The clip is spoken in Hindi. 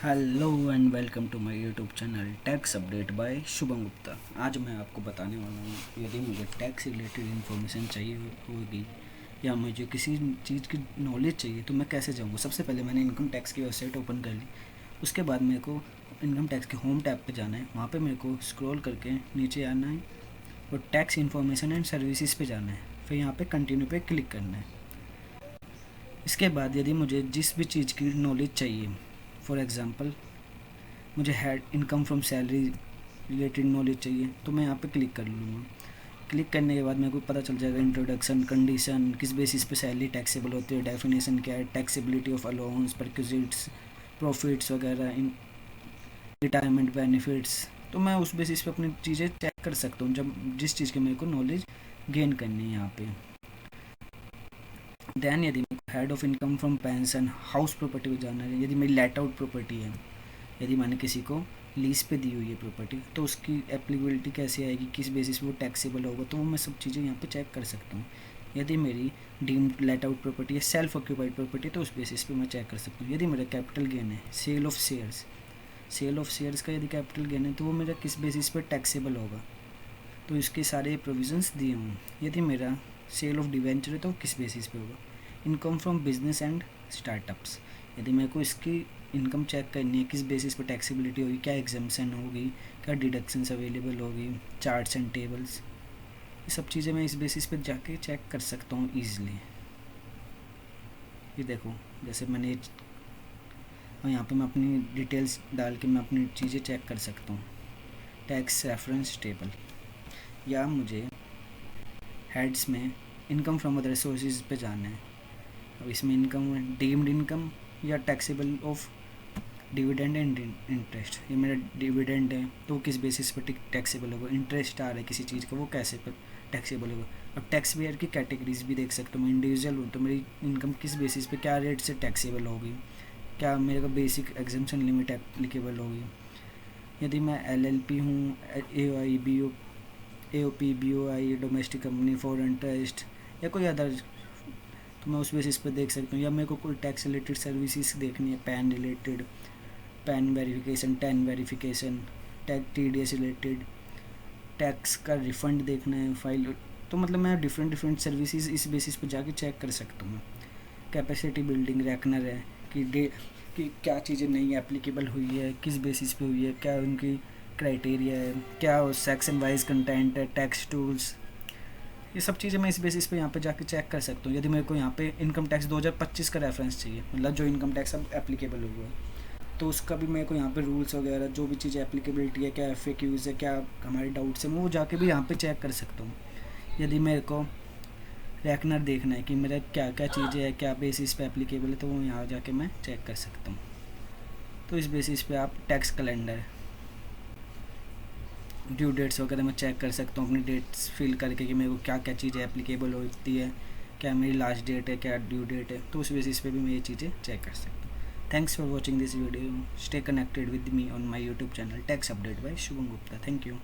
Hello and welcome to my YouTube channel tax update by Shubham Gupta. आज मैं आपको बताने वाला हूँ यदि मुझे टैक्स रिलेटेड इन्फॉर्मेशन चाहिए होगी या मुझे किसी चीज़ की नॉलेज चाहिए तो मैं कैसे जाऊँगा। सबसे पहले मैंने इनकम टैक्स की वेबसाइट ओपन कर ली। उसके बाद मेरे को इनकम टैक्स के होम टैब पे जाना है। वहाँ पे मेरे को स्क्रॉल करके नीचे आना है और टैक्स इन्फॉर्मेशन एंड सर्विसेज पे जाना है। फिर यहाँ पे कंटिन्यू पे क्लिक करना है। इसके बाद यदि मुझे जिस भी चीज़ की नॉलेज चाहिए, फॉर एग्ज़ाम्पल मुझे had income from salary related knowledge चाहिए तो मैं यहाँ पे क्लिक कर लूँगा। क्लिक करने के बाद मेरे को पता चल जाएगा इंट्रोडक्शन, कंडीशन, किस बेसिस पे सैलरी टैक्सेबल होती है, डेफिनेशन क्या है, taxability of allowance, perquisites, profits वगैरह, इन रिटायरमेंट बेनिफिट्स। तो मैं उस बेसिस पे अपनी चीज़ें चेक कर सकता हूँ जब जिस चीज़ की मेरे को नॉलेज गेन करनी है यहाँ पे। दैन यदि मेरे को head of income from pension, house property को जाना है, यदि मेरी लेट आउट प्रॉपर्टी है, यदि मैंने किसी को लीज पे दी हुई है प्रॉपर्टी तो उसकी एप्लीकेबिलिटी कैसे आएगी, किस बेसिस पे वो टैक्सेबल होगा, तो वो मैं सब चीज़ें यहाँ पे चेक कर सकता हूँ। यदि मेरी डीम्ड लेट आउट प्रॉपर्टी है, सेल्फ ऑक्यूपाइड प्रॉपर्टी, तो उस बेसिस पे मैं चेक कर सकता हूँ। यदि मेरा कैपिटल गेन है, सेल ऑफ शेयर्स का यदि कैपिटल गेन है तो वो मेरा किस बेसिस पे टैक्सेबल होगा, तो इसके सारे प्रोविजंस दिए हुए हैं। यदि मेरा सेल ऑफ डिवेंचर है तो किस बेसिस पे होगा। Income from business and startups, यदि मेरे को इसकी इनकम चेक करनी है, किस बेसिस पे टैक्सेबिलिटी होगी, क्या एग्जाम्पशन होगी, क्या डिडक्शंस अवेलेबल होगी, चार्ट्स एंड टेबल्स, ये सब चीज़ें मैं इस बेसिस पे जाके चेक कर सकता हूँ ईजिली। ये देखो, जैसे मैंने और यहाँ पे मैं अपनी डिटेल्स डाल के मैं अपनी चीज़ें चेक कर सकता हूँ। टैक्स रेफरेंस टेबल, या मुझे हेड्स में इनकम फ्रॉम अदर सोर्सेज पे जाना है। अब इसमें इनकम डीम्ड इनकम या taxable of dividend and interest. ये मेरा डिविडेंड है तो किस बेसिस पर टैक्सेबल होगा, इंटरेस्ट आ रहा है किसी चीज़ का वो कैसे पर टैक्सेबल होगा। अब टैक्स पेयर की कैटेगरीज भी देख सकता हूँ। मैं इंडिविजुअल हूँ तो मेरी इनकम किस बेसिस पे क्या रेट से टैक्सेबल होगी, क्या मेरे को बेसिक एग्जम्पशन लिमिट एप्लीकेबल होगी। यदि मैं LLP हूँ, AOP, BOI, domestic company, foreign trust या कोई अदर, तो मैं उस बेसिस पे देख सकता हूँ। या मेरे को कोई टैक्स रिलेटेड सर्विसेज देखनी है, pan related, pan verification, tan verification, tax TDS related, tax का रिफ़ंड देखना है फाइल, तो मतलब मैं डिफरेंट सर्विसेज इस बेसिस पे जाके चेक कर सकता हूँ। कैपेसिटी बिल्डिंग रैकनर है कि क्या चीज़ें नई एप्लीकेबल हुई है, किस बेसिस पे हुई है, क्या उनकी क्राइटेरिया है, क्या सेक्शन वाइज कंटेंट है, टैक्स टूल्स, ये सब चीज़ें मैं इस बेसिस पे यहाँ पे जाके चेक कर सकता हूँ। यदि मेरे को यहाँ पे इनकम टैक्स 2025 का रेफरेंस चाहिए, मतलब जो इनकम टैक्स अब एप्लीकेबल हुआ है, तो उसका भी मेरे को यहाँ पे रूल्स वगैरह जो भी चीज़ें एप्लीकेबिलिटी है, क्या FAQs है, क्या हमारे डाउट्स हैं, वो जाके भी यहाँ पे चेक कर सकता हूँ। यदि मेरे को रैकनर देखना है कि मेरा क्या क्या चीज़ें हैं, क्या बेसिस पे एप्लीकेबल है, तो वो यहाँ जाके मैं चेक कर सकता हूँ। तो इस बेसिस पे आप टैक्स कैलेंडर, ड्यू डेट्स वगैरह मैं चेक कर सकता हूँ, अपनी डेट्स फिल करके कि मेरे को क्या क्या चीज़ें एप्लीकेबल होती है, क्या मेरी लास्ट डेट है, क्या ड्यू डेट है, तो उस बेसिस पे भी मैं ये चीज़ें चेक कर सकता हूँ। Thanks for watching this video. Stay connected with me on my YouTube channel tax update by Shubham Gupta. Thank you.